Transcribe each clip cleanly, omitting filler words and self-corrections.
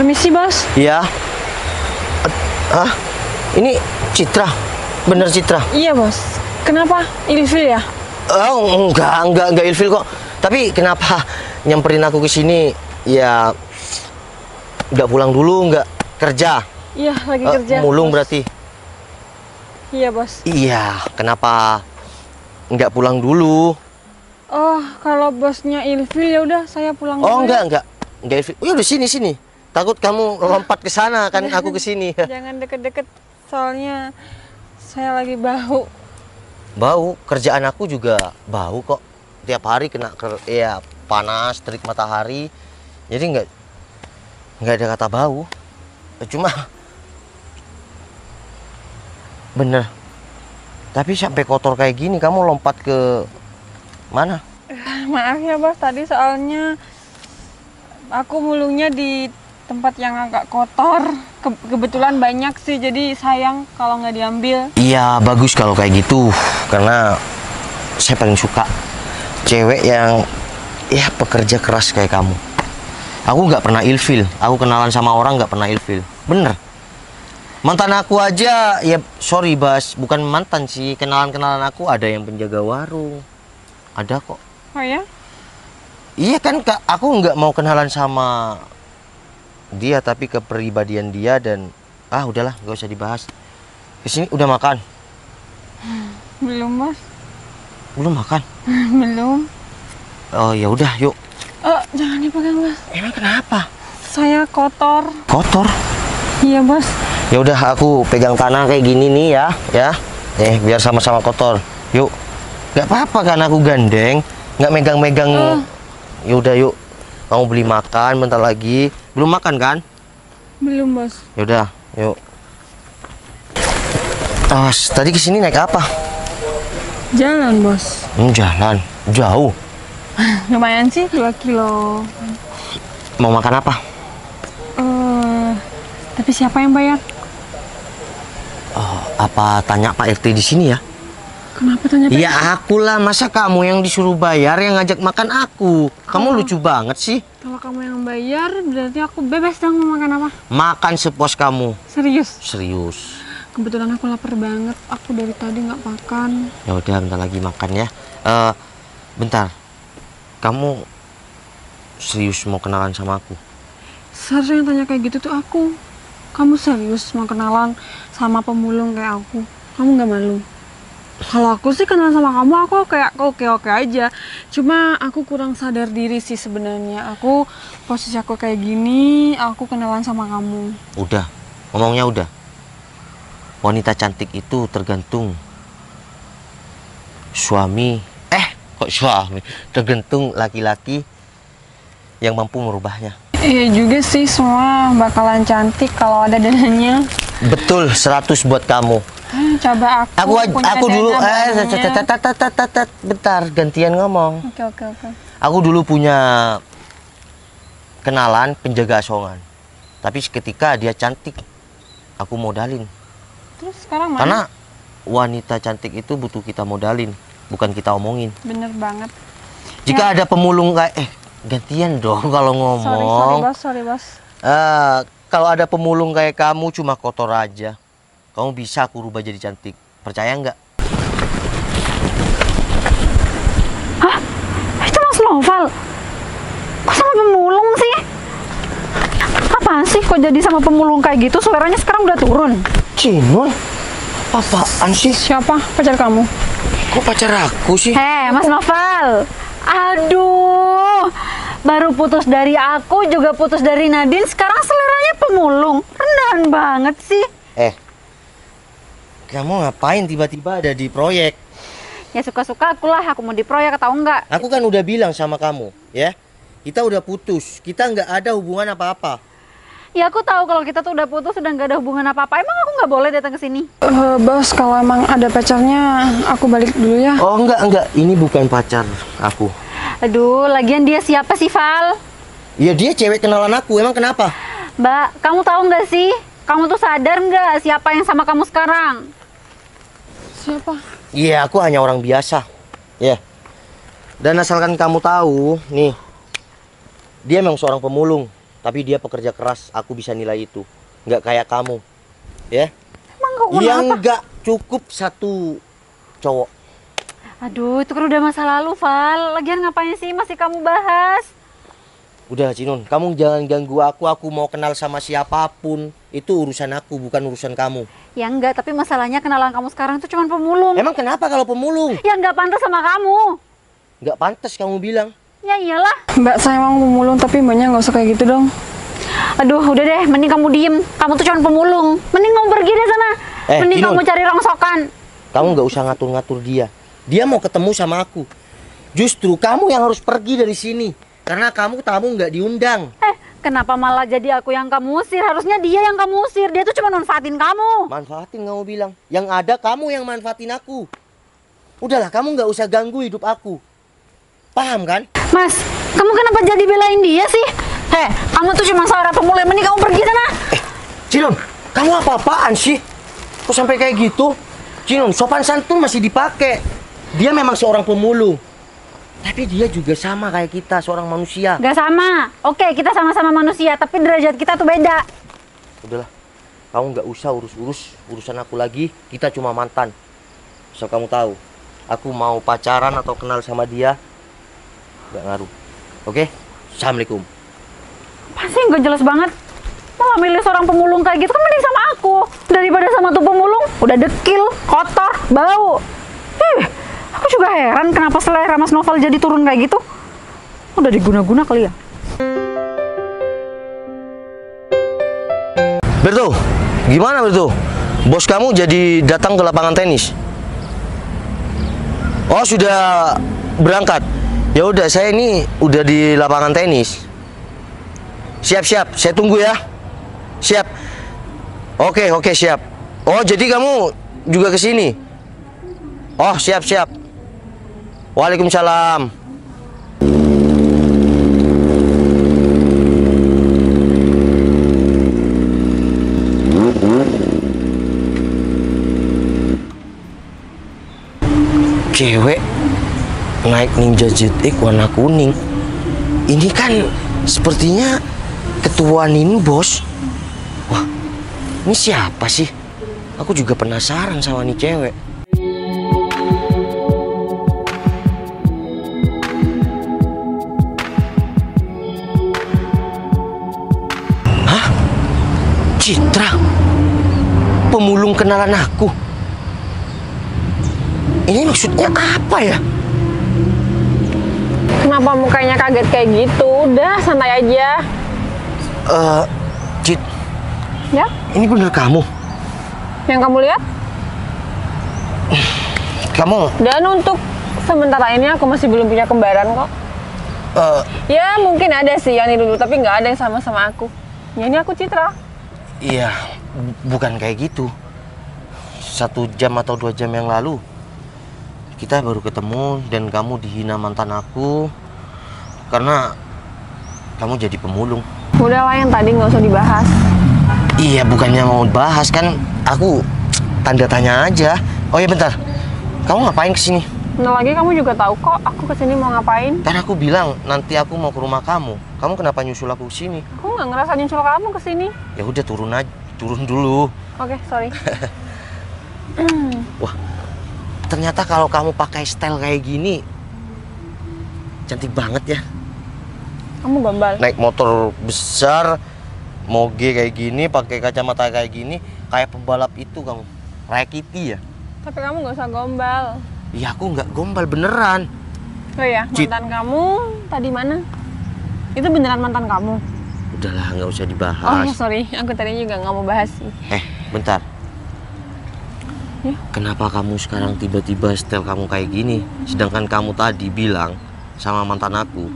Permisi, Bos. Iya. Hah? Ini Citra? Bener Citra? Iya, Bos. Kenapa? Ilfil ya? Oh, enggak ilfil kok. Tapi kenapa nyamperin aku ke sini? Ya, nggak pulang dulu, nggak kerja. Iya, lagi kerja. Mulung Bos. berarti. Iya, Bos. Iya, kenapa nggak pulang dulu? Oh, kalau bosnya ilfil ya udah saya pulang Oh, dulu ya. enggak ilfil. Oh, ya udah sini. Takut kamu lompat ke sana kan aku ke sini. Jangan deket-deket, soalnya saya lagi bau. Bau, kerjaan aku juga bau kok. Tiap hari kena ya panas, terik matahari. Jadi nggak ada kata bau. Cuma bener. Tapi sampai kotor kayak gini kamu lompat ke mana? Maaf ya, Bos, tadi soalnya aku mulungnya di tempat yang agak kotor. Kebetulan banyak sih, jadi sayang kalau nggak diambil. Iya, bagus kalau kayak gitu. Karena saya paling suka cewek yang ya pekerja keras kayak kamu. Aku nggak pernah ilfil. Aku kenalan sama orang nggak pernah ilfil. Bener. Mantan aku aja, ya sorry Bas, bukan mantan sih. Kenalan-kenalan aku ada yang penjaga warung. Ada kok. Oh ya? Iya kan, Kak, aku nggak mau kenalan sama dia, tapi kepribadian dia dan udahlah, nggak usah dibahas. Kesini udah makan? Belum, Bos. Belum makan? Belum. Oh ya udah, yuk. Jangan dipegang, Bos. Emang kenapa? Saya kotor. Kotor? Iya, Bos. Ya udah, aku pegang tanah kayak gini nih ya. Biar sama-sama kotor. Yuk. Nggak apa-apa kan aku gandeng, nggak megang-megang. Ya udah yuk. Kamu beli makan bentar lagi. Belum makan kan? Belum, Bos. Ya udah, yuk. Tadi kesini naik apa? Jalan, Bos. Jalan. Jauh. Lumayan sih, 2 kilo. Mau makan apa? Tapi siapa yang bayar? Apa tanya Pak RT di sini ya? Kenapa tanya Pak? Ya akulah, masa kamu yang disuruh bayar yang ngajak makan aku? Kamu lucu banget sih. Kalau kamu yang bayar, berarti aku bebas dong mau makan apa? Makan sepuas kamu. Serius? Serius. Kebetulan aku lapar banget. Aku dari tadi nggak makan. Ya udah, bentar lagi makan ya. Bentar. Kamu serius mau kenalan sama aku? Seharusnya yang tanya kayak gitu tuh aku. Kamu serius mau kenalan sama pemulung kayak aku? Kamu nggak malu? Kalau aku sih kenalan sama kamu, aku kayak oke-oke aja. Cuma aku kurang sadar diri sih sebenarnya. Posisi aku kayak gini, aku kenalan sama kamu. Udah, ngomongnya udah. Wanita cantik itu tergantung suami. Kok suami? Tergantung laki-laki yang mampu merubahnya. Iya juga sih, semua bakalan cantik kalau ada dananya. Betul, 100 buat kamu. Coba Aku dulu bentar, gantian ngomong. Oke. Aku dulu punya kenalan penjaga asongan. Tapi seketika dia cantik, aku modalin. Terus sekarang mana? Karena wanita cantik itu butuh kita modalin, bukan kita omongin. Bener banget. Jika ada pemulung kayak gantian dong kalau ngomong. Sorry bos. Kalau ada pemulung kayak kamu cuma kotor aja. Kamu bisa aku rubah jadi cantik. Percaya nggak? Hah? Itu Mas Noval? Kok sama pemulung sih? Apaan sih kok jadi sama pemulung kayak gitu? Suaranya sekarang udah turun. Cinun? Apaan sih? Siapa pacar kamu? Kok pacar aku sih? Mas Noval. Aduh, baru putus dari aku, juga putus dari Nadine, sekarang seleranya pemulung. Rendahan banget sih. Kamu ngapain tiba-tiba ada di proyek? Ya suka-suka akulah, aku mau di proyek atau enggak. Aku kan udah bilang sama kamu, ya. Kita udah putus, kita nggak ada hubungan apa-apa. Ya aku tahu kalau kita tuh udah putus, udah nggak ada hubungan apa-apa. Emang aku nggak boleh datang ke sini? Bos, kalau emang ada pacarnya, aku balik dulu ya. Oh enggak, ini bukan pacar aku. Aduh, lagian dia siapa sih, Val? Ya dia cewek kenalan aku, emang kenapa? Mbak, kamu tahu nggak sih? Kamu tuh sadar nggak siapa yang sama kamu sekarang? Siapa? Iya, aku hanya orang biasa. Ya. Dan asalkan kamu tahu, nih, dia memang seorang pemulung. Tapi dia pekerja keras, aku bisa nilai itu. Nggak kayak kamu, ya? Emang kok kenapa? Yang nggak cukup satu cowok. Aduh, itu kan udah masa lalu, Val. Lagian ngapain sih masih kamu bahas? Udah, Cinun, kamu jangan ganggu aku. Aku mau kenal sama siapapun. Itu urusan aku, bukan urusan kamu. Ya enggak, tapi masalahnya kenalan kamu sekarang itu cuma pemulung. Emang kenapa kalau pemulung? Ya nggak pantas sama kamu. Nggak pantas kamu bilang. Ya iyalah. Mbak, saya emang pemulung, tapi mbaknya nggak usah kayak gitu dong. Aduh, udah deh, mending kamu diem. Kamu tuh cuma pemulung. Mending kamu pergi deh sana. Mending Kinun, kamu cari rongsokan. kamu nggak usah ngatur-ngatur dia. Dia mau ketemu sama aku. Justru kamu yang harus pergi dari sini. Karena kamu tamu nggak diundang. Kenapa malah jadi aku yang kamu usir? Harusnya dia yang kamu usir. Dia tuh cuma manfaatin kamu. Manfaatin kamu bilang. Yang ada kamu yang manfaatin aku. Udahlah, kamu nggak usah ganggu hidup aku. Paham kan? Mas, kamu kenapa jadi belain dia sih? Kamu tuh cuma seorang pemulung. Mending kamu pergi sana. Cinun, kamu apa-apaan sih? Kok sampai kayak gitu? Cinun, sopan santun masih dipakai. Dia memang seorang pemulung. Tapi dia juga sama kayak kita, seorang manusia. Gak sama. Oke, kita sama-sama manusia, tapi derajat kita tuh beda. Udahlah, kamu nggak usah urus-urus urusan aku lagi. Kita cuma mantan. So kamu tahu, aku mau pacaran atau kenal sama dia, nggak ngaruh. Oke? Assalamualaikum. Pasti nggak jelas banget. Malah milih seorang pemulung kayak gitu kan mending sama aku. Daripada sama tuh pemulung, udah dekil, kotor, bau. Aku juga heran kenapa selera Mas Novel jadi turun kayak gitu. Udah diguna-guna kali ya. Berto, gimana Berto? Bos kamu jadi datang ke lapangan tenis? Oh, sudah berangkat. Ya udah, saya ini udah di lapangan tenis. Siap-siap, saya tunggu ya. Siap. Oke, siap. Oh, jadi kamu juga ke sini? Oh, siap. Waalaikumsalam. Cewek naik Ninja ZX warna kuning. Ini kan sepertinya ketua Nin, bos. Wah, ini siapa sih? Aku juga penasaran sama nih cewek. Hah? Citra? Pemulung kenalan aku? Ini maksudnya apa ya? Kenapa mukanya kaget kayak gitu? Udah, santai aja. Cit, Ya, ini bener kamu? yang kamu lihat? Kamu, Dan untuk sementara ini aku masih belum punya kembaran kok. Ya, mungkin ada sih yang ini dulu, tapi nggak ada yang sama-sama aku. Ya, ini aku Citra. iya, bukan kayak gitu. 1 jam atau 2 jam yang lalu kita baru ketemu dan kamu dihina mantan aku karena kamu jadi pemulung. Udahlah, yang tadi nggak usah dibahas. Iya, bukannya mau bahas, kan aku tanda tanya aja. Oh ya, bentar, kamu ngapain kesini? Bentar lagi kamu juga tahu kok aku kesini mau ngapain. Kan aku bilang nanti aku mau ke rumah kamu. Kamu kenapa nyusul aku kesini? Aku nggak ngerasa nyusul kamu kesini. Ya udah, turun dulu. Oke, sorry. Wah, ternyata kalau kamu pakai style kayak gini cantik banget ya. Kamu gombal. Naik motor besar, moge kayak gini, pakai kacamata kayak gini, kayak pembalap itu kamu. Raya Kitty ya. Tapi kamu nggak usah gombal. Iya, aku nggak gombal beneran. Oh ya, Cit. mantan kamu tadi mana? Itu beneran mantan kamu? Udahlah, nggak usah Oh dibahas. ya, sorry, aku tadi juga nggak mau bahas sih. Bentar. Ya. Kenapa kamu sekarang tiba-tiba style kamu kayak gini? Sedangkan kamu tadi bilang sama mantan aku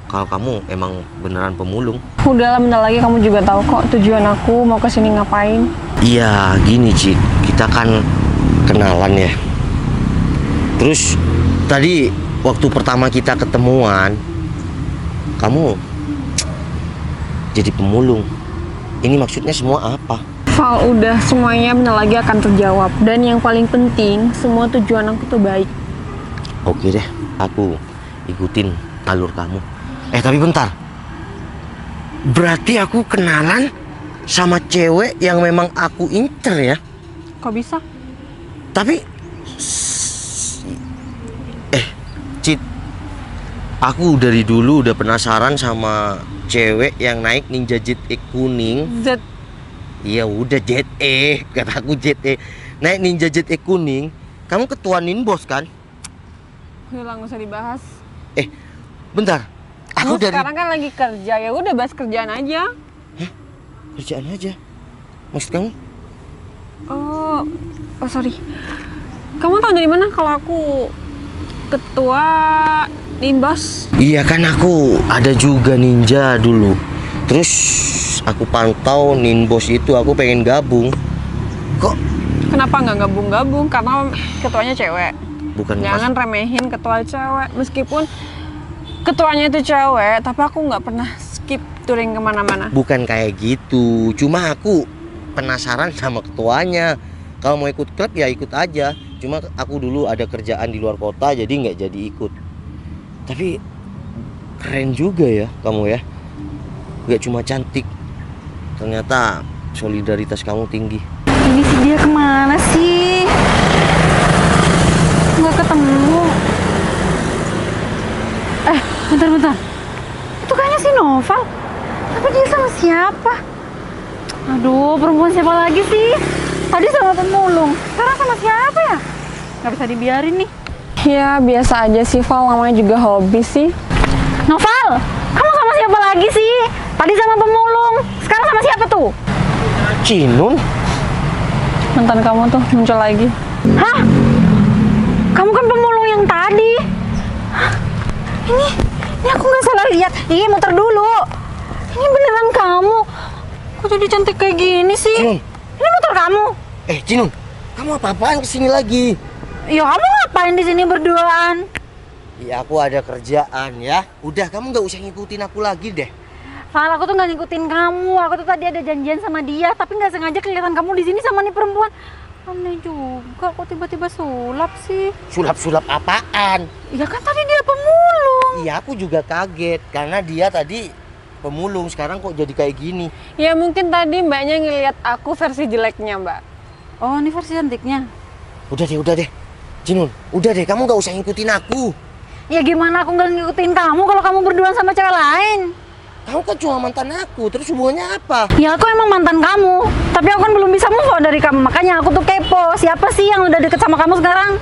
kalau kamu emang beneran pemulung. Udahlah, bentar lagi kamu juga tahu kok tujuan aku mau kesini ngapain. Iya, gini Cid, kita kan kenalan ya. Terus tadi waktu pertama kita ketemuan, kamu jadi pemulung. Ini maksudnya semua apa? Val, udah, semuanya bentar lagi akan terjawab. Dan yang paling penting, semua tujuan aku tuh baik. Oke deh, aku ikutin alur kamu. Tapi bentar. Berarti aku kenalan sama cewek yang memang aku incer ya. Kok bisa? Tapi Cit, aku dari dulu udah penasaran sama cewek yang naik Ninja Jet E kuning. Z. Iya udah Jet E, kataku Jet E. Naik Ninja Jet E kuning. Kamu ketua Ninbos kan? Udah nggak usah dibahas. Bentar. Aku Kamu dari sekarang kan lagi kerja, ya udah bahas kerjaan aja. kerjaan aja. Maksud kamu? Oh, sorry. Kamu tahu dari mana kalau aku ketua Nimbos? Iya kan aku ada juga ninja dulu. Terus aku pantau Ninbos itu, aku pengen gabung. Kok Kenapa nggak gabung-gabung? Karena ketuanya cewek. bukan Jangan remehin ketua cewek. Meskipun ketuanya itu cewek, tapi aku nggak pernah skip touring kemana-mana. bukan kayak gitu. Cuma aku penasaran sama ketuanya. Kalau mau ikut klub ya ikut aja. Cuma aku dulu ada kerjaan di luar kota jadi nggak jadi ikut. Tapi keren juga ya kamu ya. Gak cuma cantik, ternyata solidaritas kamu tinggi. Ini si dia kemana sih? Nggak ketemu. Bentar. Itu kayaknya si Noval. Tapi dia sama siapa? Aduh, perempuan siapa lagi sih? Tadi sama pemulung, sekarang sama siapa ya? Nggak bisa dibiarin nih. Ya biasa aja sih Val, namanya juga hobi sih. Noval, kamu sama siapa lagi sih? Tadi sama pemulung, sekarang sama siapa tuh? Cinun? Mantan kamu tuh muncul lagi. Hah? Kamu kan pemulung yang tadi. Hah? Ini aku nggak salah lihat. Ih, muter dulu. Ini beneran kamu. Kok jadi cantik kayak gini sih? Cinun? Ini motor kamu. Cinun, kamu apa-apaan kesini lagi? Ya kamu ngapain di sini berduaan? Ya aku ada kerjaan ya. Udah kamu nggak usah ngikutin aku lagi deh. Val, aku tuh nggak ngikutin kamu. Aku tuh tadi ada janjian sama dia, tapi nggak sengaja kelihatan kamu di sini sama nih perempuan. Aneh juga, kok tiba-tiba sulap sih? Sulap-sulap apaan? Ya kan tadi dia pemulung. Iya aku juga kaget karena dia tadi pemulung, sekarang kok jadi kayak gini. Ya mungkin tadi mbaknya ngelihat aku versi jeleknya mbak. Oh, ini versi cantiknya. Udah deh. Cinun, udah deh kamu nggak usah ngikutin aku. Ya gimana aku nggak ngikutin kamu kalau kamu berduaan sama cewek lain? Kamu kan cuma mantan aku, terus hubungannya apa? Ya aku emang mantan kamu, tapi aku kan belum bisa move on dari kamu. Makanya aku tuh kepo, siapa sih yang udah deket sama kamu sekarang?